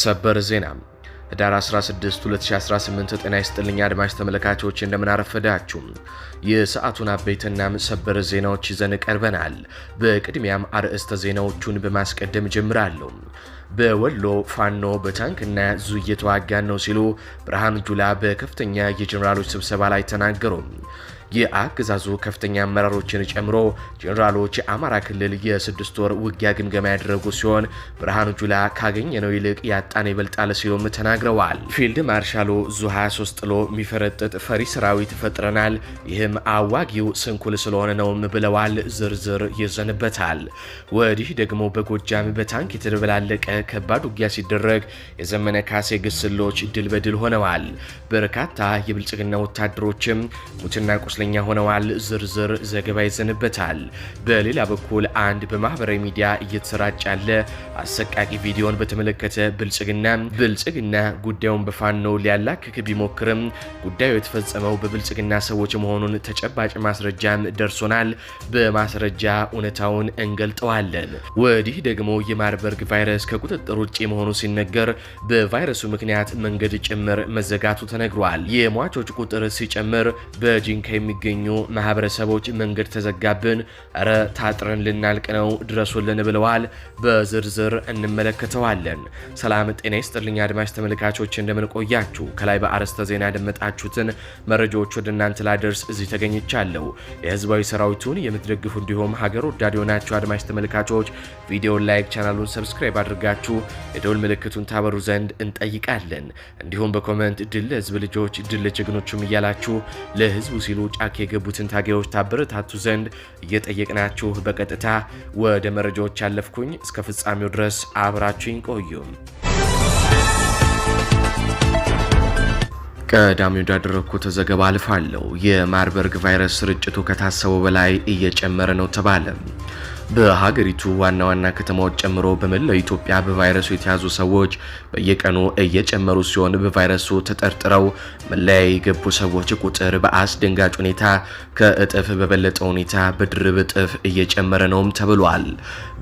ሰበር ዜና ህዳር 16 2018 ጤና ይስጥልኝ አድማጭ ተመልካቾች እንደምን አረፈዳችሁ። የሰዓቱን አበይትና ሰበር ዜናዎች ይዘን ቀርበናል። በቅድሚያም አርዕስተ ዜናዎቹን በማስቀደም ጀምራለሁ። በወሎ ፋኖ በታንክና ዙ እየተዋጋን ነው ሲሉ ብርሃኑ ጁላ በከፍተኛ የጀነራሎች ስብሰባ ላይ ተናገሩ። የአገዛዙ ከፍተኛ አመራሮችን ጨምሮ ጀነራሎች የአማራ ክልል የ6 ወር ውጊያ ግምገማ ያደረጉ ሲሆን ብርሃኑ ጁላ ካገኘነው ይልቅ ያጣን ይበልጣል ሲሉም ተናግረዋል። ፊልድ ማርሻሉ ዙ 23 ጥሎ የሚፈረጥጥ ፈሪ ሰራዊት ፈጥረናል፣ ይህም አዋጊው ስንኩል ስለሆነ ነውም ብለዋል። ዝርዝር ይዘንበታል። ወዲህ ደግሞ በጎጃም በታንክ የተደበላለቀ ከባድ ውጊያ ሲደረግ የዘመነ ካሴ ግስሎች ድል በድል ሆነዋል። በርካታ የብልጽግና ወታደሮችም ሙትና ቁስለኛ ሆነዋል። ዝርዝር ዘገባ ይዘንበታል። በሌላ በኩል አንድ በማህበራዊ ሚዲያ እየተሰራጨ ያለ አሰቃቂ ቪዲዮን በተመለከተ ብልጽግና ጉዳዩን በፋኖ ሊያላክክ ቢሞክርም ጉዳዩ የተፈጸመው በብልጽግና ሰዎች መሆኑን ተጨባጭ ማስረጃም ደርሶናል። በማስረጃ እውነታውን እንገልጠዋለን። ወዲህ ደግሞ የማርበርግ ቫይረስ ከቁጥጥር ውጪ መሆኑ ሲነገር በቫይረሱ ምክንያት መንገድ ጭምር መዘጋቱ ተነግሯል። የሟቾች ቁጥር ሲጨምር በጂንካ የሚገኙ ማህበረሰቦች መንገድ ተዘጋብን፣ እረ ታጥረን ልናልቅ ነው ድረሱልን ብለዋል። በዝርዝር እንመለከተዋለን። ሰላም ጤና ይስጥልኝ አድማጭ ተመልካቾች እንደምን ቆያችሁ። ከላይ በአርዕስተ ዜና ያደመጣችሁትን መረጃዎች ወደ እናንተ ላደርስ እዚህ ተገኝቻለሁ። የህዝባዊ ሰራዊቱን የምትደግፉ እንዲሁም ሀገር ወዳድ የሆናችሁ አድማጭ ተመልካቾች ቪዲዮን ላይክ፣ ቻናሉን ሰብስክራይብ አድርጋችሁ የደወል ምልክቱን ታበሩ ዘንድ እንጠይቃለን። እንዲሁም በኮሜንት ድል ለህዝብ ልጆች ድል ለጀግኖቹም እያላችሁ ለህዝቡ ሲሉ ጫካ የገቡትን ታጋዮች ታበረታቱ ዘንድ እየጠየቅናችሁ በቀጥታ ወደ መረጃዎች ያለፍኩኝ። እስከ ፍጻሜው ድረስ አብራችሁኝ ቆዩ። ቀዳሚ ወዳደረኩት ዘገባ አልፋለሁ። የማርበርግ ቫይረስ ስርጭቱ ከታሰበው በላይ እየጨመረ ነው ተባለ። በሀገሪቱ ዋና ዋና ከተማዎች ጨምሮ በመላው ኢትዮጵያ በቫይረሱ የተያዙ ሰዎች በየቀኑ እየጨመሩ ሲሆን በቫይረሱ ተጠርጥረው መለያ የገቡ ሰዎች ቁጥር በአስደንጋጭ ሁኔታ ከእጥፍ በበለጠ ሁኔታ በድርብ እጥፍ እየጨመረ ነውም ተብሏል።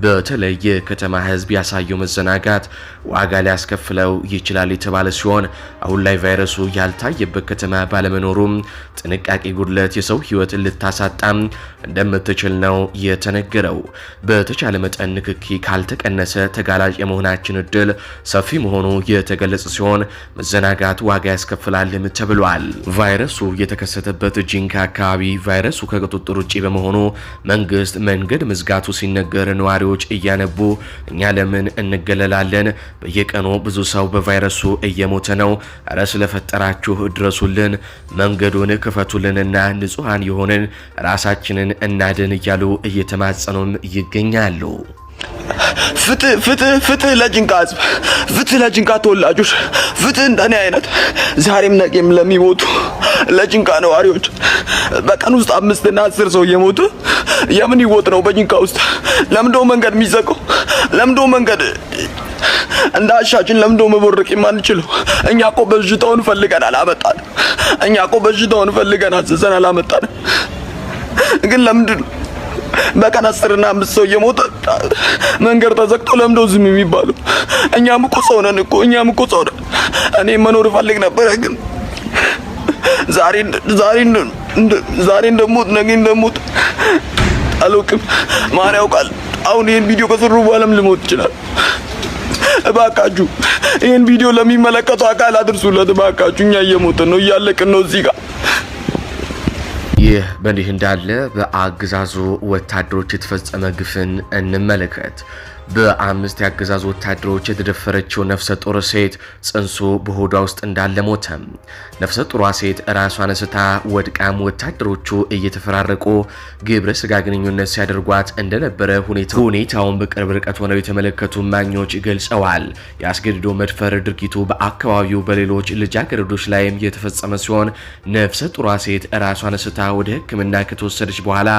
በተለይ የከተማ ህዝብ ያሳየው መዘናጋት ዋጋ ሊያስከፍለው ይችላል የተባለ ሲሆን አሁን ላይ ቫይረሱ ያልታየበት ከተማ ባለመኖሩም ጥንቃቄ ጉድለት የሰው ህይወት ልታሳጣም እንደምትችል ነው የተነገረው። በተቻለ መጠን ንክኪ ካልተቀነሰ ተጋላጭ የመሆናችን እድል ሰፊ መሆኑ የተገለጸ ሲሆን መዘናጋት ዋጋ ያስከፍላልም ተብሏል። ቫይረሱ የተከሰተበት ጂንካ አካባቢ ቫይረሱ ከቁጥጥር ውጪ በመሆኑ መንግስት መንገድ መዝጋቱ ሲነገር ነዋሪዎች እያነቡ እኛ ለምን እንገለላለን? በየቀኑ ብዙ ሰው በቫይረሱ እየሞተ ነው። እረ ስለፈጠራችሁ ድረሱልን፣ መንገዱን ክፈቱልንና ንጹሃን የሆንን ራሳችንን እናድን እያሉ እየተማጸኑም ይገኛሉ። ፍትህ ለጂንካ ህዝብ፣ ፍትህ ለጂንካ ተወላጆች፣ ፍትህ እንደኔ አይነት ዛሬም ነገም ለሚሞቱ ለጂንካ ነዋሪዎች። በቀን ውስጥ 5 እና 10 ሰው እየሞቱ የምን ይወጥ ነው? በጂንካ ውስጥ ለምንድነው መንገድ የሚዘጋው? ለምንድነው መንገድ እንዳሻችን ለምንድነው መቦረቅ የማንችለው? እኛ እኮ በሽታውን ፈልገን አላመጣን። እኛ እኮ በሽታውን ፈልገን አዘዘን አላመጣን። ግን ለምንድን በቀን 10 እና 5 ሰው እየሞተ መንገድ ተዘግቶ ለምንድነው ዝም የሚባለው? እኛም እኮ ሰው ነን እኮ፣ እኛም እኮ ሰው ነን። እኔ መኖር ፈልግ ነበር፣ ግን ዛሬ እንደሞት ነገ እንደሞት አልወቅም። ማን ያውቃል? አሁን ይሄን ቪዲዮ ከሰሩ በኋላም ልሞት ይችላል። እባካችሁ ይሄን ቪዲዮ ለሚመለከተው አካል አድርሱለት እባካችሁ። እኛ እየሞትን ነው፣ እያለቅን ነው እዚህ ጋር። ይህ በእንዲህ እንዳለ በአገዛዙ ወታደሮች የተፈጸመ ግፍን እንመለከት። በ5 የአገዛዙ ወታደሮች የተደፈረችው ነፍሰ ጡር ሴት ጽንሱ በሆዷ ውስጥ እንዳለ ሞተ። ነፍሰ ጡሯ ሴት ራሷን ስታ ወድቃም ወታደሮቹ እየተፈራረቁ ግብረ ስጋ ግንኙነት ሲያደርጓት እንደነበረ ሁኔታውን በቅርብ ርቀት ሆነው የተመለከቱ ማኞች ገልጸዋል። የአስገድዶ መድፈር ድርጊቱ በአካባቢው በሌሎች ልጃገረዶች ላይም የተፈጸመ ሲሆን ነፍሰ ጡሯ ሴት ራሷን ስታ ወደ ሕክምና ከተወሰደች በኋላ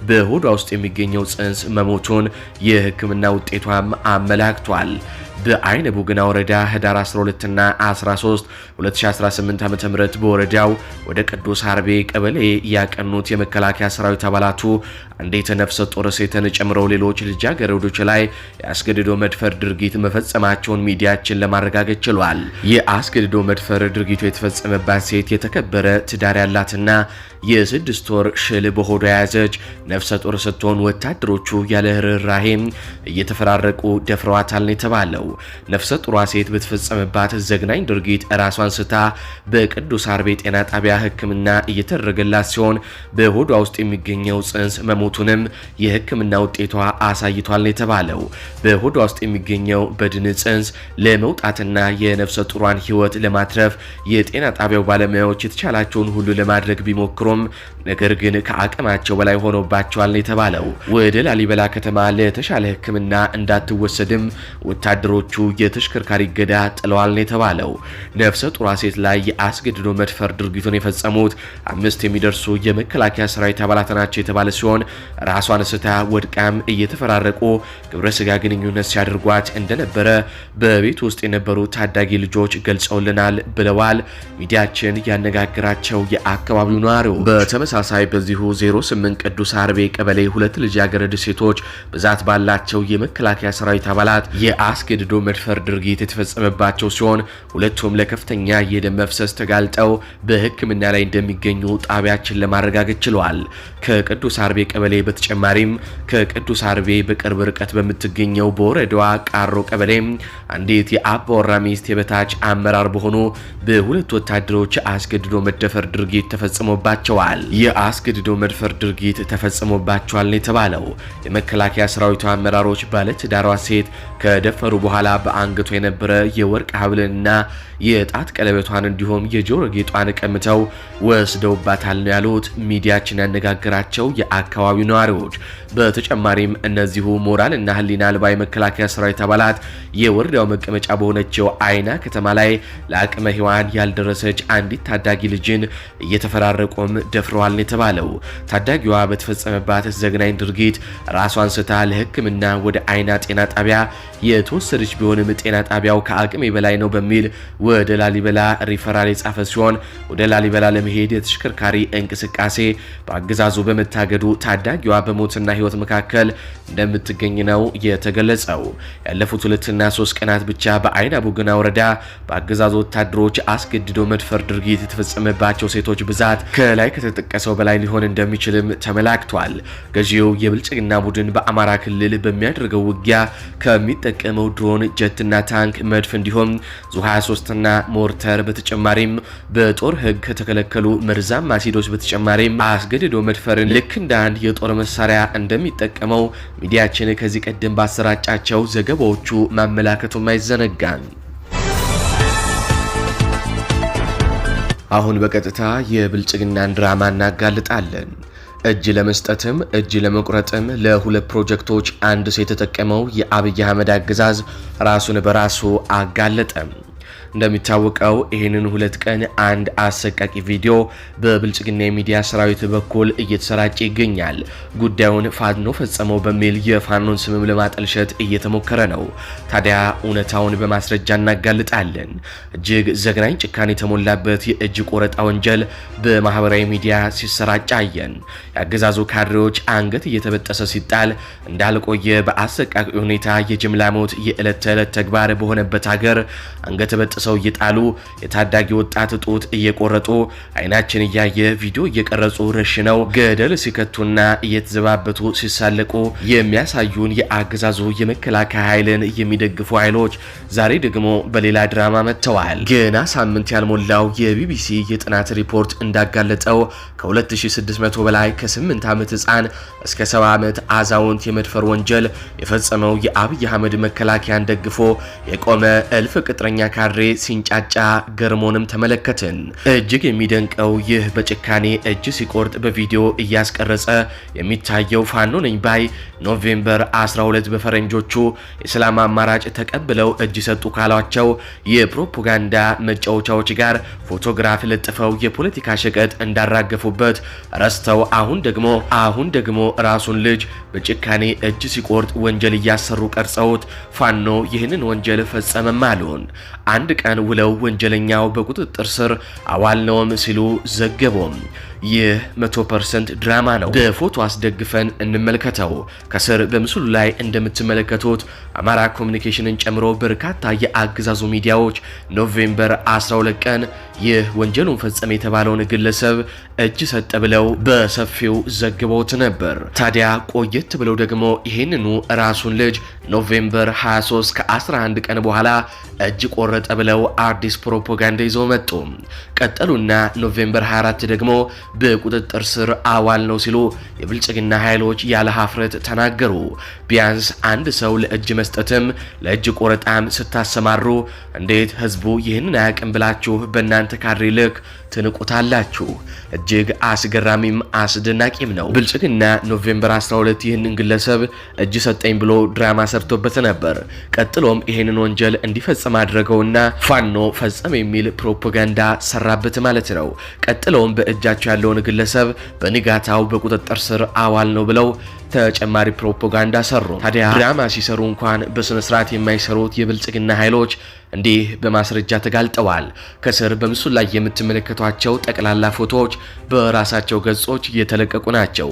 በሆዷ ውስጥ የሚገኘው ጽንስ መሞቱን የሕክምና ውጤቷም አመላክቷል። በአይነ ቡግና ወረዳ ህዳር 12 እና 13 2018 ዓ.ም በወረዳው ወደ ቅዱስ አርቤ ቀበሌ ያቀኑት የመከላከያ ሰራዊት አባላቱ አንዲት ነፍሰ ጡር ሴትን ጨምረው ሌሎች ልጃገረዶች ላይ የአስገድዶ መድፈር ድርጊት መፈጸማቸውን ሚዲያችን ለማረጋገጥ ችሏል። የአስገድዶ መድፈር ድርጊቱ የተፈጸመባት ሴት የተከበረ ትዳር ያላትና የ6 ወር ሽል በሆዷ የያዘች ነፍሰ ጡር ስትሆን ወታደሮቹ ያለ ርህራሄ እየተፈራረቁ ደፍረዋታል ነው የተባለው። ነፍሰ ጡሯ ሴት በተፈጸመባት ዘግናኝ ድርጊት ራሷን ስታ በቅዱስ አርቤ ጤና ጣቢያ ሕክምና እየተደረገላት ሲሆን በሆዷ ውስጥ የሚገኘው ጽንስ መሞቱንም የሕክምና ውጤቷ አሳይቷል ነው የተባለው። በሆዷ ውስጥ የሚገኘው በድን ጽንስ ለመውጣትና የነፍሰ ጡሯን ሕይወት ለማትረፍ የጤና ጣቢያው ባለሙያዎች የተቻላቸውን ሁሉ ለማድረግ ቢሞክሩም ነገር ግን ከአቅማቸው በላይ ሆኖባቸዋል ነው የተባለው። ወደ ላሊበላ ከተማ ለተሻለ ሕክምና እንዳትወሰድም ወታደሮቹ የተሽከርካሪ እገዳ ጥለዋል ነው የተባለው። ነፍሰ ጡሯ ሴት ላይ የአስገድዶ መድፈር ድርጊቱን የፈጸሙት 5 የሚደርሱ የመከላከያ ሰራዊት አባላት ናቸው የተባለ ሲሆን ራሷን ስታ ወድቃም እየተፈራረቁ ግብረ ስጋ ግንኙነት ሲያደርጓት እንደነበረ በቤት ውስጥ የነበሩ ታዳጊ ልጆች ገልጸውልናል ብለዋል ሚዲያችን ያነጋገራቸው የአካባቢው ነዋሪው። በተመሳሳይ በዚሁ 08 ቅዱስ አርቤ ቀበሌ 2 ልጃገረድ ሴቶች ብዛት ባላቸው የመከላከያ ሰራዊት አባላት የአስገድዶ መድፈር ድርጊት የተፈጸመባቸው ሲሆን ሁለቱም ለከፍተኛ የደም መፍሰስ ተጋልጠው በሕክምና ላይ እንደሚገኙ ጣቢያችን ለማረጋገጥ ችሏል። ከቅዱስ አርቤ ቀበሌ በተጨማሪም ከቅዱስ አርቤ በቅርብ ርቀት በምትገኘው በወረዳዋ ቃሮ ቀበሌ አንዲት የአባወራ ሚስት የበታች አመራር በሆኑ በሁለት ወታደሮች አስገድዶ መደፈር ድርጊት ተፈጽሞባቸዋል። የአስገድዶ መድፈር ድርጊት ተፈጽሞባቸዋል ነው የተባለው። የመከላከያ ሰራዊቱ አመራሮች ባለትዳሯ ሴት ከደፈሩ በኋላ በአንገቷ የነበረ የወርቅ ሀብልና የጣት ቀለበቷን እንዲሁም የጆሮ ጌጧን ቀምተው ወስደውባታል ነው ያሉት ሚዲያችን ያነጋገራቸው የአካባቢው ነዋሪዎች። በተጨማሪም እነዚሁ ሞራል እና ህሊና አልባ የመከላከያ ሰራዊት አባላት የወረዳው መቀመጫ በሆነችው አይና ከተማ ላይ ለአቅመ ሔዋን ያልደረሰች አንዲት ታዳጊ ልጅን እየተፈራረቁም ደፍረዋል ነው የተባለው። ታዳጊዋ በተፈጸመባት ዘግናኝ ድርጊት ራሷን ስታ ለሕክምና ወደ አይና ጤና ጣቢያ የተወሰደች ቢሆንም ጤና ጣቢያው ከአቅሜ በላይ ነው በሚል ወደ ላሊበላ ሪፈራል የጻፈ ሲሆን ወደ ላሊበላ ለመሄድ የተሽከርካሪ እንቅስቃሴ በአገዛዙ በመታገዱ ታዳጊዋ በሞትና ህይወት መካከል እንደምትገኝ ነው የተገለጸው። ያለፉት 2 እና 3 ቀናት ብቻ በአይና ቡግና ወረዳ በአገዛዙ ወታደሮች አስገድዶ መድፈር ድርጊት የተፈጸመባቸው ሴቶች ብዛት ከላይ ከተጠቀሰው በላይ ሊሆን እንደሚችልም ተመላክቷል። ገዢው የብልጽግና ቡድን በአማራ ክልል በሚያደርገው ውጊያ ከሚጠቀመው ድሮን፣ ጀትና ታንክ፣ መድፍ እንዲሁም ዙ 23 እና ሞርተር በተጨማሪም በጦር ህግ ከተከለከሉ መርዛማ አሲዶች በተጨማሪም አስገድዶ መድፈርን ልክ እንደ አንድ የጦር መሳሪያ እንደሚጠቀመው ሚዲያችን ከዚህ ቀደም ባሰራጫቸው ዘገባዎቹ ማመላከቱም አይዘነጋም። አሁን በቀጥታ የብልጽግናን ድራማ እናጋልጣለን። እጅ ለመስጠትም እጅ ለመቁረጥም ለሁለት ፕሮጀክቶች አንድ ሰው የተጠቀመው የአብይ አህመድ አገዛዝ ራሱን በራሱ አጋለጠም። እንደሚታወቀው ይህንን 2 ቀን አንድ አሰቃቂ ቪዲዮ በብልጽግና የሚዲያ ሰራዊት በኩል እየተሰራጨ ይገኛል። ጉዳዩን ፋኖ ፈጸመው በሚል የፋኖን ስምም ለማጠልሸት እየተሞከረ ነው። ታዲያ እውነታውን በማስረጃ እናጋልጣለን። እጅግ ዘግናኝ ጭካኔ የተሞላበት የእጅ ቆረጣ ወንጀል በማህበራዊ ሚዲያ ሲሰራጭ አየን። የአገዛዙ ካድሬዎች አንገት እየተበጠሰ ሲጣል እንዳልቆየ በአሰቃቂ ሁኔታ የጅምላ ሞት የዕለት ተዕለት ተግባር በሆነበት ሀገር አንገት በጠሰው እየጣሉ የታዳጊ ወጣት ጡት እየቆረጡ አይናችን እያየ ቪዲዮ እየቀረጹ ረሽነው ገደል ሲከቱና እየተዘባበቱ ሲሳለቁ የሚያሳዩን የአገዛዙ የመከላከያ ኃይልን የሚደግፉ ኃይሎች ዛሬ ደግሞ በሌላ ድራማ መጥተዋል። ገና ሳምንት ያልሞላው የቢቢሲ የጥናት ሪፖርት እንዳጋለጠው ከ2600 በላይ ከ8 ዓመት ህፃን እስከ 70 ዓመት አዛውንት የመድፈር ወንጀል የፈጸመው የአብይ አህመድ መከላከያን ደግፎ የቆመ እልፍ ቅጥረኛ ካድሬ ሲንጫጫ ገርሞንም ተመለከትን። እጅግ የሚደንቀው ይህ በጭካኔ እጅ ሲቆርጥ በቪዲዮ እያስቀረጸ የሚታየው ፋኖ ነኝ ባይ ኖቬምበር 12 በፈረንጆቹ የሰላም አማራጭ ተቀብለው እጅ ሰጡ ካሏቸው የፕሮፓጋንዳ መጫወቻዎች ጋር ፎቶግራፍ ለጥፈው የፖለቲካ ሸቀጥ እንዳራገፉበት ረስተው አሁን ደግሞ ራሱን ልጅ በጭካኔ እጅ ሲቆርጥ ወንጀል እያሰሩ ቀርጸውት ፋኖ ይህንን ወንጀል ፈጸመም አሉን። አንድ ቀን ውለው ወንጀለኛው በቁጥጥር ስር አዋልነውም ሲሉ ዘገቡም። ይህ 100% ድራማ ነው። በፎቶ አስደግፈን እንመልከተው። ከስር በምስሉ ላይ እንደምትመለከቱት አማራ ኮሙኒኬሽንን ጨምሮ በርካታ የአገዛዙ ሚዲያዎች ኖቬምበር 12 ቀን ይህ ወንጀሉን ፈጸመ የተባለውን ግለሰብ እጅ ሰጠ ብለው በሰፊው ዘግበውት ነበር። ታዲያ ቆየት ብለው ደግሞ ይህንኑ ራሱን ልጅ ኖቬምበር 23 ከ11 ቀን በኋላ እጅ ቆረጠ ብለው አዲስ ፕሮፓጋንዳ ይዘው መጡ። ቀጠሉና ኖቬምበር 24 ደግሞ በቁጥጥር ስር አዋል ነው ሲሉ የብልጽግና ኃይሎች ያለ ሀፍረት ተናገሩ። ቢያንስ አንድ ሰው ለእጅ መስጠትም ለእጅ ቆረጣም ስታሰማሩ እንዴት ህዝቡ ይህንን አያውቅም ብላችሁ በእናንተ ካድሬ ልክ ትንቁታላችሁ? እጅግ አስገራሚም አስደናቂም ነው። ብልጽግና ኖቬምበር 12 ይህንን ግለሰብ እጅ ሰጠኝ ብሎ ድራማ ሰርቶበት ነበር። ቀጥሎም ይህንን ወንጀል እንዲፈጽም አድረገውና ፋኖ ፈጸመ የሚል ፕሮፓጋንዳ ሰራበት ማለት ነው። ቀጥሎም በእጃቸው ያለውን ግለሰብ በንጋታው በቁጥጥር ስር አዋል ነው ብለው ተጨማሪ ፕሮፓጋንዳ ሰሩ። ታዲያ ድራማ ሲሰሩ እንኳን በስነ ስርዓት የማይሰሩት የብልጽግና ኃይሎች እንዲህ በማስረጃ ተጋልጠዋል። ከስር በምስሉ ላይ የምትመለከቷቸው ጠቅላላ ፎቶዎች በራሳቸው ገጾች እየተለቀቁ ናቸው።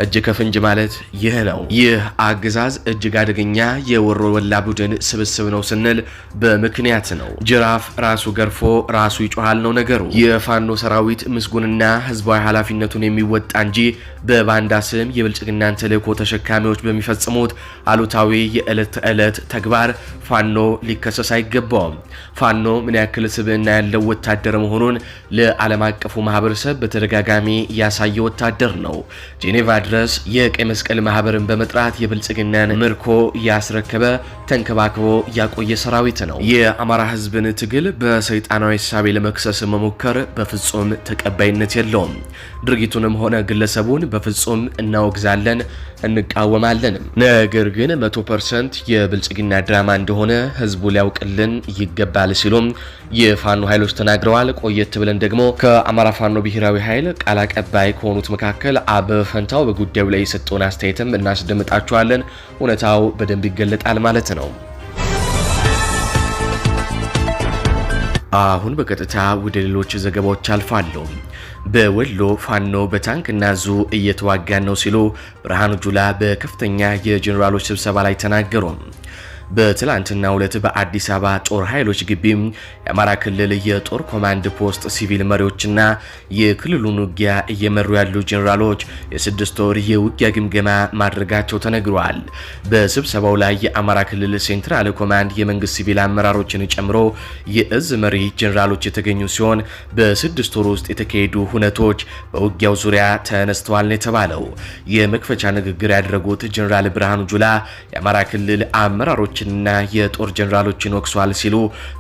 እጅ ከፍንጅ ማለት ይህ ነው። ይህ አገዛዝ እጅግ አደገኛ የወሮ ወላ ቡድን ስብስብ ነው ስንል በምክንያት ነው። ጅራፍ ራሱ ገርፎ ራሱ ይጮሃል ነው ነገሩ። የፋኖ ሰራዊት ምስጉንና ህዝባዊ ኃላፊነቱን የሚወጣ እንጂ በባንዳ ስም የብልጽግናን ተልእኮ ተሸካሚዎች በሚፈጽሙት አሉታዊ የዕለት ተዕለት ተግባር ፋኖ ሊከሰስ አይገባውም። ፋኖ ምን ያክል ስብዕና ያለው ወታደር መሆኑን ለዓለም አቀፉ ማህበረሰብ በተደጋጋሚ ያሳየ ወታደር ነው። ጄኔቫ ድረስ የቀይ መስቀል ማህበርን በመጥራት የብልጽግናን ምርኮ ያስረከበ ተንከባክቦ ያቆየ ሰራዊት ነው። የአማራ ህዝብን ትግል በሰይጣናዊ ሳቤ ለመክሰስ መሞከር በፍጹም ተቀባይነት የለውም። ድርጊቱንም ሆነ ግለሰቡን በፍጹም እናወግዛለን፣ እንቃወማለንም። ነገር ግን 100% የብልጽግና ድራማ እንደሆነ ህዝቡ ሊያውቅልን ይገባል ሲሉም የፋኖ ኃይሎች ተናግረዋል። ቆየት ብለን ደግሞ ከአማራ ፋኖ ብሔራዊ ኃይል ቃል አቀባይ ከሆኑት መካከል አበበ ፈንታው በጉዳዩ ላይ የሰጠውን አስተያየትም እናስደምጣችኋለን። እውነታው በደንብ ይገለጣል ማለት ነው። አሁን በቀጥታ ወደ ሌሎች ዘገባዎች አልፋለሁ። በወሎ ፋኖ በታንክና ዙ እየተዋጋን ነው ሲሉ ብርሃኑ ጁላ በከፍተኛ የጄኔራሎች ስብሰባ ላይ ተናገሩ። በትላንትና ሁለት በአዲስ አበባ ጦር ኃይሎች ግቢ የአማራ ክልል የጦር ኮማንድ ፖስት ሲቪል መሪዎችና የክልሉን ውጊያ እየመሩ ያሉ ጄኔራሎች የ6 ወር የውጊያ ግምገማ ማድረጋቸው ተነግሯል። በስብሰባው ላይ የአማራ ክልል ሴንትራል ኮማንድ የመንግስት ሲቪል አመራሮችን ጨምሮ የእዝ መሪ ጄኔራሎች የተገኙ ሲሆን በ6 ወር ውስጥ የተካሄዱ ሁነቶች በውጊያው ዙሪያ ተነስተዋል ነው የተባለው። የመክፈቻ ንግግር ያደረጉት ጄኔራል ብርሃኑ ጁላ የአማራ ክልል አመራሮች ና የጦር ጀነራሎችን ወቅሷል ሲሉ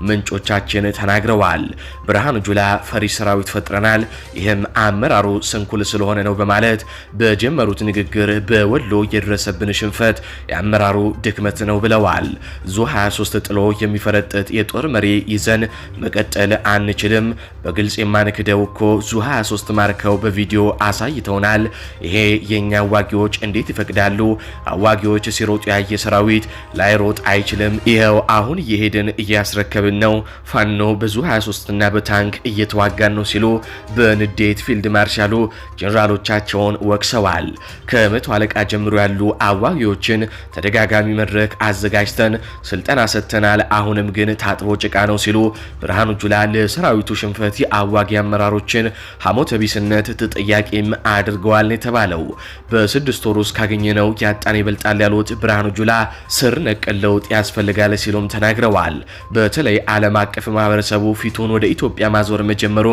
ምንጮቻችን ተናግረዋል። ብርሃኑ ጁላ ፈሪ ሰራዊት ፈጥረናል፣ ይህም አመራሩ ስንኩል ስለሆነ ነው በማለት በጀመሩት ንግግር በወሎ የደረሰብን ሽንፈት የአመራሩ ድክመት ነው ብለዋል። ዙ 23 ጥሎ የሚፈረጥጥ የጦር መሪ ይዘን መቀጠል አንችልም። በግልጽ የማንክደው እኮ ዙ 23 ማርከው በቪዲዮ አሳይተውናል። ይሄ የኛ አዋጊዎች እንዴት ይፈቅዳሉ? አዋጊዎች ሲሮጡ ያየ ሰራዊት ላይሮጥ አይችልም። ይሄው አሁን እየሄድን እያስረከብን ነው። ፋኖ በዙ 23 እና በታንክ እየተዋጋን ነው ሲሉ በንዴት ፊልድ ማርሻሉ ጄኔራሎቻቸውን ወቅሰዋል። ከመቶ አለቃ ጀምሮ ያሉ አዋጊዎችን ተደጋጋሚ መድረክ አዘጋጅተን ስልጠና ሰጥተናል፣ አሁንም ግን ታጥቦ ጭቃ ነው ሲሉ ብርሃኑ ጁላ ለሰራዊቱ ሽንፈት የአዋጊ አመራሮችን ሐሞተ ቢስነት ተጠያቂም አድርገዋል የተባለው። በ6 ወር ውስጥ ካገኘነው ያጣን ይበልጣል ያሉት ብርሃኑ ጁላ ስር ነቀለው ለውጥ ያስፈልጋል ሲሉም ተናግረዋል። በተለይ ዓለም አቀፍ ማህበረሰቡ ፊቱን ወደ ኢትዮጵያ ማዞር መጀመሩ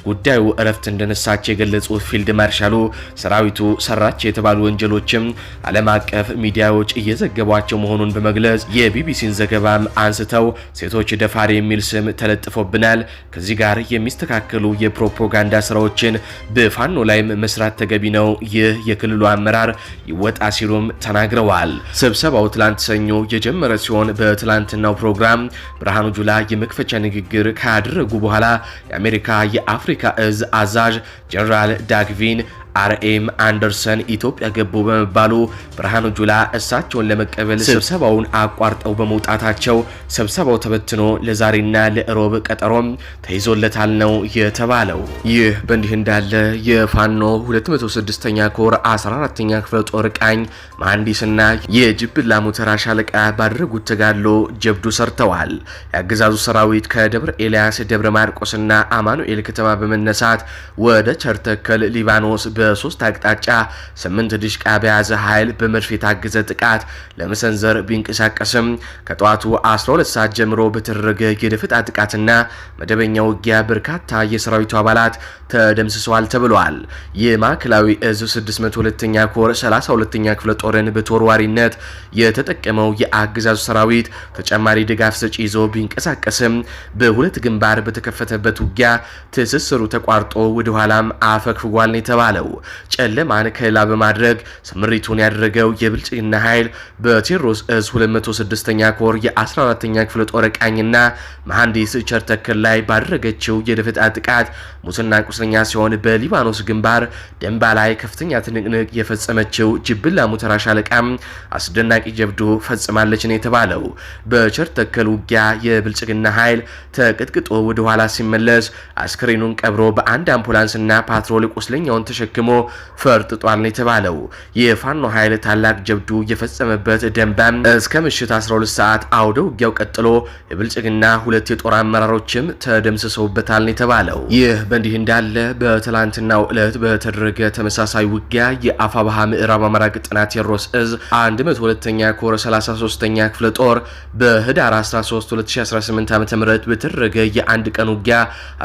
ጉዳዩ እረፍት እንደነሳቸው የገለጹት ፊልድ ማርሻሉ ሰራዊቱ ሰራች የተባሉ ወንጀሎችም ዓለም አቀፍ ሚዲያዎች እየዘገቧቸው መሆኑን በመግለጽ የቢቢሲን ዘገባም አንስተው ሴቶች ደፋሪ የሚል ስም ተለጥፎብናል፣ ከዚህ ጋር የሚስተካከሉ የፕሮፓጋንዳ ስራዎችን በፋኖ ላይም መስራት ተገቢ ነው፣ ይህ የክልሉ አመራር ይወጣ ሲሉም ተናግረዋል። ስብሰባው ትላንት ሰኞ የጀመረ ሲሆን በትላንትናው ፕሮግራም ብርሃኑ ጁላ የመክፈቻ ንግግር ካደረጉ በኋላ የአሜሪካ የአፍሪካ እዝ አዛዥ ጀነራል ዳግቪን አርኤም አንደርሰን ኢትዮጵያ ገቡ በመባሉ ብርሃኑ ጁላ እሳቸውን ለመቀበል ስብሰባውን አቋርጠው በመውጣታቸው ስብሰባው ተበትኖ ለዛሬና ለእሮብ ቀጠሮም ተይዞለታል ነው የተባለው። ይህ በእንዲህ እንዳለ የፋኖ 206ኛ ኮር 14ኛ ክፍለ ጦር ቃኝ መሐንዲስና የጅብላ ሙተራ ሻለቃ ባደረጉት ተጋድሎ ጀብዱ ሰርተዋል። የአገዛዙ ሰራዊት ከደብረ ኤልያስ፣ ደብረ ማርቆስና አማኑኤል ከተማ በመነሳት ወደ ቸርተከል ሊባኖስ በሶስት አቅጣጫ 8 ዲሽቃ በያዘ ኃይል በመድፍ የታገዘ ጥቃት ለመሰንዘር ቢንቀሳቀስም ከጠዋቱ 12 ሰዓት ጀምሮ በተደረገ የደፈጣ ጥቃትና መደበኛ ውጊያ በርካታ የሰራዊቱ አባላት ተደምስሰዋል ተብሏል። የማዕከላዊ እዝ 602ኛ ኮር 32ኛ ክፍለ ጦርን በተወርዋሪነት የተጠቀመው የአገዛዙ ሰራዊት ተጨማሪ ድጋፍ ሰጪ ይዞ ቢንቀሳቀስም በሁለት ግንባር በተከፈተበት ውጊያ ትስስሩ ተቋርጦ ወደ ኋላም አፈግፍጓል ነው የተባለው። ጨለማን ከላ በማድረግ ስምሪቱን ያደረገው የብልጽግና ኃይል በቴዎድሮስ እዝ 206ኛ ኮር የ14ኛ ክፍለ ጦር ቃኝና መሐንዲስ ቸርተክል ላይ ባደረገችው የደፈጣ ጥቃት ሙትና ቁስለኛ ሲሆን በሊባኖስ ግንባር ደንባ ላይ ከፍተኛ ትንቅንቅ የፈጸመችው ጅብላ ሙተራ ሻለቃ አስደናቂ ጀብዱ ፈጽማለች ነው የተባለው። በቸርተክል ውጊያ የብልጽግና ኃይል ተቀጥቅጦ ወደ ኋላ ሲመለስ አስክሬኑን ቀብሮ በአንድ አምቡላንስና ፓትሮል ቁስለኛውን ተሸክሞ ፈርጥጧል ነው የተባለው። የፋኖ ኃይል ታላቅ ጀብዱ የፈጸመበት ደንባም እስከ ምሽት 12 ሰዓት አውደ ውጊያው ቀጥሎ የብልጽግና ሁለት የጦር አመራሮችም ተደምስሰውበታል ነው የተባለው። ይህ በእንዲህ እንዳለ በትላንትናው ዕለት በተደረገ ተመሳሳይ ውጊያ የአፋባሃ ምዕራብ አማራ ቀጠና ቴዎድሮስ እዝ 102ኛ ኮር 33ኛ ክፍለ ጦር በህዳር 13 2018 ዓ.ም በተደረገ የአንድ ቀን ውጊያ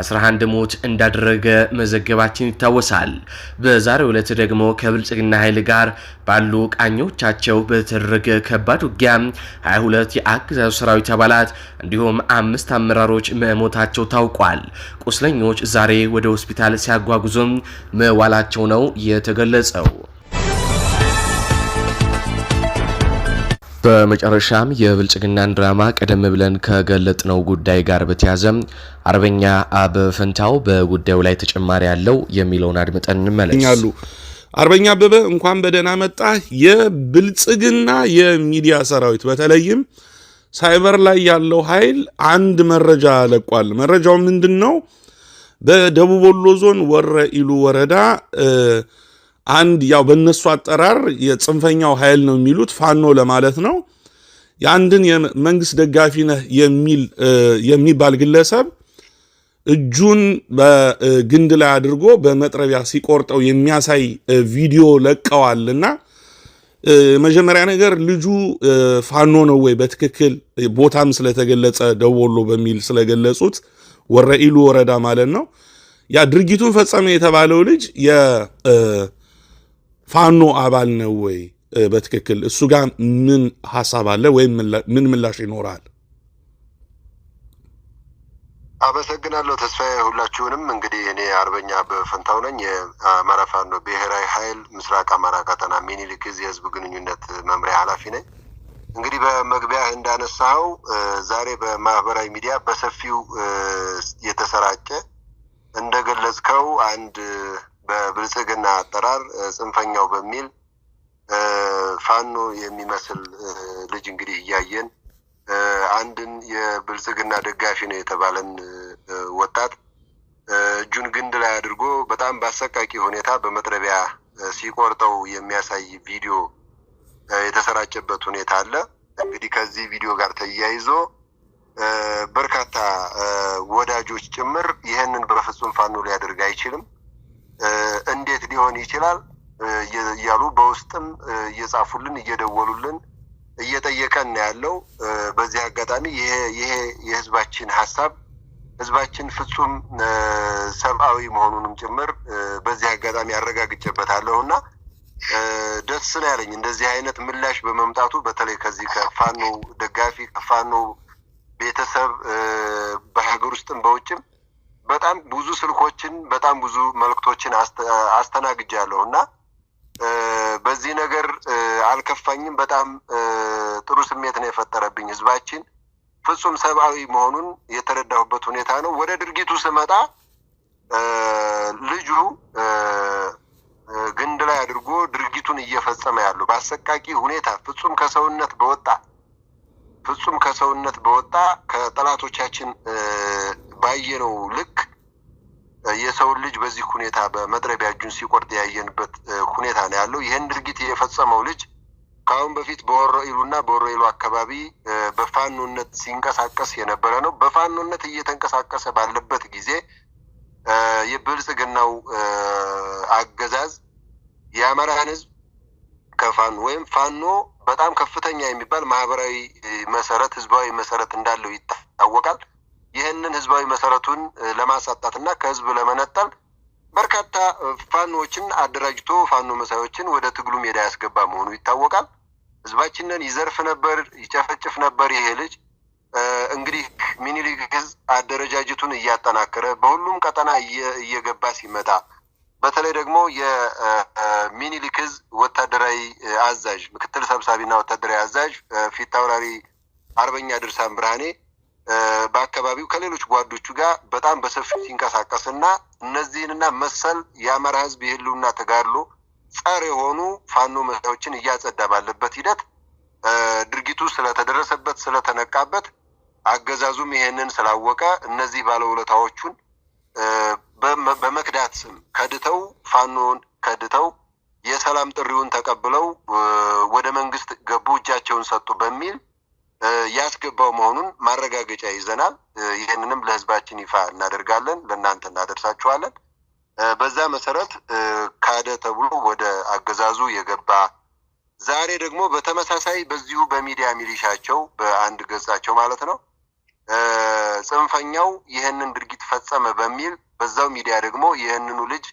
11 ሞት እንዳደረገ መዘገባችን ይታወሳል። በዛሬው ዕለት ደግሞ ከብልጽግና ኃይል ጋር ባሉ ቃኞቻቸው በተደረገ ከባድ ውጊያ 22 የአገዛዙ ሰራዊት አባላት እንዲሁም 5 አመራሮች መሞታቸው ታውቋል። ቁስለኞች ዛሬ ወደ ሆስፒታል ሲያጓጉዙም መዋላቸው ነው የተገለጸው። በመጨረሻም የብልጽግናን ድራማ ቀደም ብለን ከገለጥነው ጉዳይ ጋር በተያያዘ አርበኛ አበበ ፈንታው በጉዳዩ ላይ ተጨማሪ ያለው የሚለውን አድምጠን እንመለስ። አርበኛ አበበ እንኳን በደህና መጣ። የብልጽግና የሚዲያ ሰራዊት በተለይም ሳይበር ላይ ያለው ኃይል አንድ መረጃ ለቋል። መረጃው ምንድነው? በደቡብ ወሎ ዞን ወረ ኢሉ ወረዳ አንድ ያው በእነሱ አጠራር የጽንፈኛው ኃይል ነው የሚሉት ፋኖ ለማለት ነው። የአንድን የመንግስት ደጋፊ ነህ የሚባል ግለሰብ እጁን በግንድ ላይ አድርጎ በመጥረቢያ ሲቆርጠው የሚያሳይ ቪዲዮ ለቀዋልና መጀመሪያ ነገር ልጁ ፋኖ ነው ወይ በትክክል ቦታም ስለተገለጸ ደቡብ ወሎ በሚል ስለገለጹት ወረ ኢሉ ወረዳ ማለት ነው። ያ ድርጊቱን ፈጸመ የተባለው ልጅ ፋኖ አባል ነው ወይ በትክክል? እሱ ጋር ምን ሐሳብ አለ ወይም ምን ምላሽ ይኖራል? አመሰግናለሁ ተስፋዬ። ሁላችሁንም እንግዲህ እኔ አርበኛ አበበ ፈንታው ነኝ። የአማራ ፋኖ ብሔራዊ ኃይል ምስራቅ አማራ ቀጠና ሚኒሊክ ዕዝ የህዝብ ግንኙነት መምሪያ ኃላፊ ነኝ። እንግዲህ በመግቢያ እንዳነሳው ዛሬ በማህበራዊ ሚዲያ በሰፊው የተሰራጨ እንደገለጽከው አንድ በብልጽግና አጠራር ጽንፈኛው በሚል ፋኖ የሚመስል ልጅ እንግዲህ እያየን አንድን የብልጽግና ደጋፊ ነው የተባለን ወጣት እጁን ግንድ ላይ አድርጎ በጣም በአሰቃቂ ሁኔታ በመጥረቢያ ሲቆርጠው የሚያሳይ ቪዲዮ የተሰራጨበት ሁኔታ አለ። እንግዲህ ከዚህ ቪዲዮ ጋር ተያይዞ በርካታ ወዳጆች ጭምር ይህንን በፍጹም ፋኖ ሊያደርግ አይችልም፣ እንዴት ሊሆን ይችላል እያሉ በውስጥም እየጻፉልን እየደወሉልን እየጠየቀን ያለው። በዚህ አጋጣሚ ይሄ የህዝባችን ሀሳብ ህዝባችን ፍጹም ሰብአዊ መሆኑንም ጭምር በዚህ አጋጣሚ አረጋግጬበታለሁና ደስ ነው ያለኝ እንደዚህ አይነት ምላሽ በመምጣቱ። በተለይ ከዚህ ከፋኖ ደጋፊ ከፋኖ ቤተሰብ በሀገር ውስጥም በውጭም በጣም ብዙ ስልኮችን በጣም ብዙ መልእክቶችን አስተናግጃለሁና በዚህ ነገር አልከፋኝም። በጣም ጥሩ ስሜት ነው የፈጠረብኝ። ህዝባችን ፍጹም ሰብአዊ መሆኑን የተረዳሁበት ሁኔታ ነው። ወደ ድርጊቱ ስመጣ ልጁ ግንድ ላይ አድርጎ ድርጊቱን እየፈጸመ ያለው በአሰቃቂ ሁኔታ ፍጹም ከሰውነት በወጣ ከጠላቶቻችን ባየነው ልክ የሰውን ልጅ በዚህ ሁኔታ በመጥረቢያ እጁን ሲቆርጥ ያየንበት ሁኔታ ነው ያለው። ይህን ድርጊት የፈጸመው ልጅ ከአሁን በፊት በወረኢሉና በወረኢሉ አካባቢ በፋኖነት ሲንቀሳቀስ የነበረ ነው። በፋኖነት እየተንቀሳቀሰ ባለበት ጊዜ የብልጽግናው አገዛዝ የአማራን ህዝብ ከፋኖ ወይም ፋኖ በጣም ከፍተኛ የሚባል ማህበራዊ መሰረት ህዝባዊ መሰረት እንዳለው ይታወቃል። ይህንን ህዝባዊ መሰረቱን ለማሳጣትና ከህዝብ ለመነጠል በርካታ ፋኖዎችን አደራጅቶ ፋኖ መሳዮችን ወደ ትግሉ ሜዳ ያስገባ መሆኑ ይታወቃል። ህዝባችንን ይዘርፍ ነበር፣ ይጨፈጭፍ ነበር። ይሄ ልጅ እንግዲህ ሚኒሊክ ህዝብ አደረጃጀቱን እያጠናከረ በሁሉም ቀጠና እየገባ ሲመጣ በተለይ ደግሞ የሚኒሊክ ህዝብ ወታደራዊ አዛዥ ምክትል ሰብሳቢና ወታደራዊ አዛዥ ፊታውራሪ አርበኛ ድርሳን ብርሃኔ በአካባቢው ከሌሎች ጓዶቹ ጋር በጣም በሰፊው ሲንቀሳቀስና እነዚህንና መሰል የአማራ ህዝብ የህልውና ተጋድሎ ጸር የሆኑ ፋኖ መሳዮችን እያጸዳ ባለበት ሂደት ድርጊቱ ስለተደረሰበት ስለተነቃበት አገዛዙም ይሄንን ስላወቀ እነዚህ ባለውለታዎቹን በመክዳት ስም ከድተው ፋኖን ከድተው የሰላም ጥሪውን ተቀብለው ወደ መንግስት ገቡ፣ እጃቸውን ሰጡ በሚል ያስገባው መሆኑን ማረጋገጫ ይዘናል። ይህንንም ለህዝባችን ይፋ እናደርጋለን፣ ለእናንተ እናደርሳችኋለን። በዛ መሰረት ካደ ተብሎ ወደ አገዛዙ የገባ ዛሬ ደግሞ በተመሳሳይ በዚሁ በሚዲያ ሚሊሻቸው በአንድ ገጻቸው ማለት ነው ጽንፈኛው ይህንን ድርጊት ፈጸመ በሚል በዛው ሚዲያ ደግሞ ይህንኑ ልጅ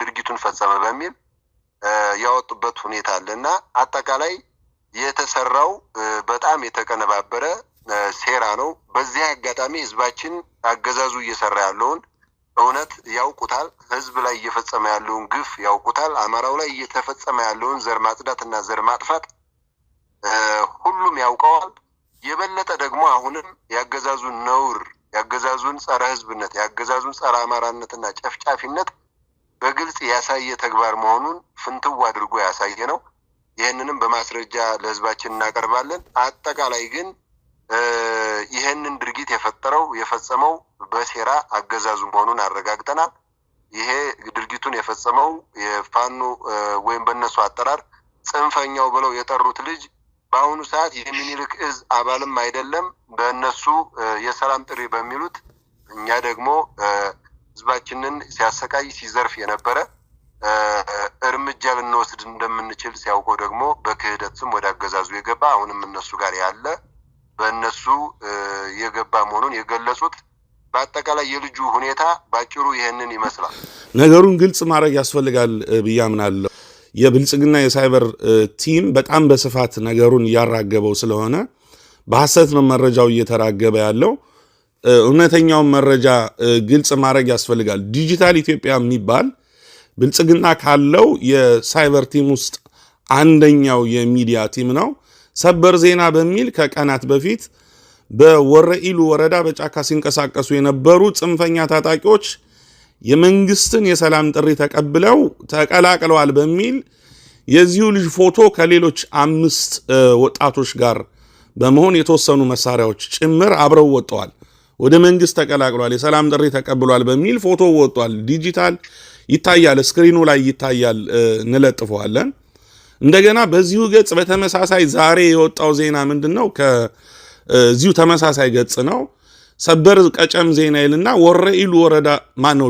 ድርጊቱን ፈጸመ በሚል ያወጡበት ሁኔታ አለና አጠቃላይ የተሰራው በጣም የተቀነባበረ ሴራ ነው። በዚህ አጋጣሚ ህዝባችን አገዛዙ እየሰራ ያለውን እውነት ያውቁታል። ህዝብ ላይ እየፈጸመ ያለውን ግፍ ያውቁታል። አማራው ላይ እየተፈጸመ ያለውን ዘር ማጽዳት እና ዘር ማጥፋት ሁሉም ያውቀዋል። የበለጠ ደግሞ አሁንም ያገዛዙን ነውር፣ ያገዛዙን ጸረ ህዝብነት፣ ያገዛዙን ጸረ አማራነትና ጨፍጫፊነት በግልጽ ያሳየ ተግባር መሆኑን ፍንትው አድርጎ ያሳየ ነው። ይህንንም በማስረጃ ለህዝባችን እናቀርባለን። አጠቃላይ ግን ይህንን ድርጊት የፈጸመው በሴራ አገዛዙ መሆኑን አረጋግጠናል። ይሄ ድርጊቱን የፈጸመው የፋኖ ወይም በእነሱ አጠራር ጽንፈኛው ብለው የጠሩት ልጅ በአሁኑ ሰዓት የሚኒልክ እዝ አባልም አይደለም። በእነሱ የሰላም ጥሪ በሚሉት እኛ ደግሞ ህዝባችንን ሲያሰቃይ ሲዘርፍ የነበረ እርምጃ ልንወስድ እንደምንችል ሲያውቀው ደግሞ በክህደት ስም ወደ አገዛዙ የገባ አሁንም እነሱ ጋር ያለ በእነሱ የገባ መሆኑን የገለጹት። በአጠቃላይ የልጁ ሁኔታ ባጭሩ ይህንን ይመስላል። ነገሩን ግልጽ ማድረግ ያስፈልጋል ብዬ አምናለሁ። የብልጽግና የሳይበር ቲም በጣም በስፋት ነገሩን እያራገበው ስለሆነ በሐሰት ነው መረጃው እየተራገበ ያለው። እውነተኛውን መረጃ ግልጽ ማድረግ ያስፈልጋል። ዲጂታል ኢትዮጵያ የሚባል ብልጽግና ካለው የሳይበር ቲም ውስጥ አንደኛው የሚዲያ ቲም ነው። ሰበር ዜና በሚል ከቀናት በፊት በወረኢሉ ወረዳ በጫካ ሲንቀሳቀሱ የነበሩ ጽንፈኛ ታጣቂዎች የመንግስትን የሰላም ጥሪ ተቀብለው ተቀላቅለዋል በሚል የዚሁ ልጅ ፎቶ ከሌሎች 5 ወጣቶች ጋር በመሆን የተወሰኑ መሳሪያዎች ጭምር አብረው ወጥተዋል። ወደ መንግስት ተቀላቅሏል፣ የሰላም ጥሪ ተቀብሏል በሚል ፎቶ ወጥቷል። ዲጂታል ይታያል፣ ስክሪኑ ላይ ይታያል፣ እንለጥፈዋለን። እንደገና በዚሁ ገጽ በተመሳሳይ ዛሬ የወጣው ዜና ምንድነው? ከዚሁ ተመሳሳይ ገጽ ነው። ሰበር ቀጨም ዜና ይልና ወረኢሉ ወረዳ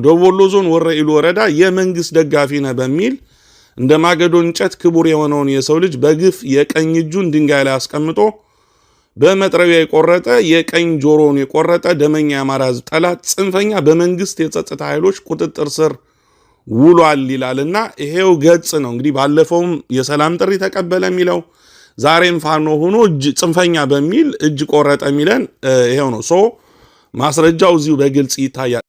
ደቡብ ወሎ ዞን ወረኢሉ ወረዳ የመንግስት ደጋፊ ነህ በሚል እንደ ማገዶ እንጨት ክቡር የሆነውን የሰው ልጅ በግፍ የቀኝ እጁን ድንጋይ ላይ አስቀምጦ በመጥረቢያ የቆረጠ የቀኝ ጆሮውን የቆረጠ ደመኛ የአማራ ሕዝብ ጠላት ጽንፈኛ በመንግስት የጸጥታ ኃይሎች ቁጥጥር ስር ውሏል ይላልና ይሄው ገጽ ነው እንግዲህ ባለፈውም የሰላም ጥሪ ተቀበለ የሚለው ዛሬም ፋኖ ሆኖ ጽንፈኛ በሚል እጅ ቆረጠ የሚለን ይሄው ነው። ማስረጃው እዚሁ በግልጽ ይታያል።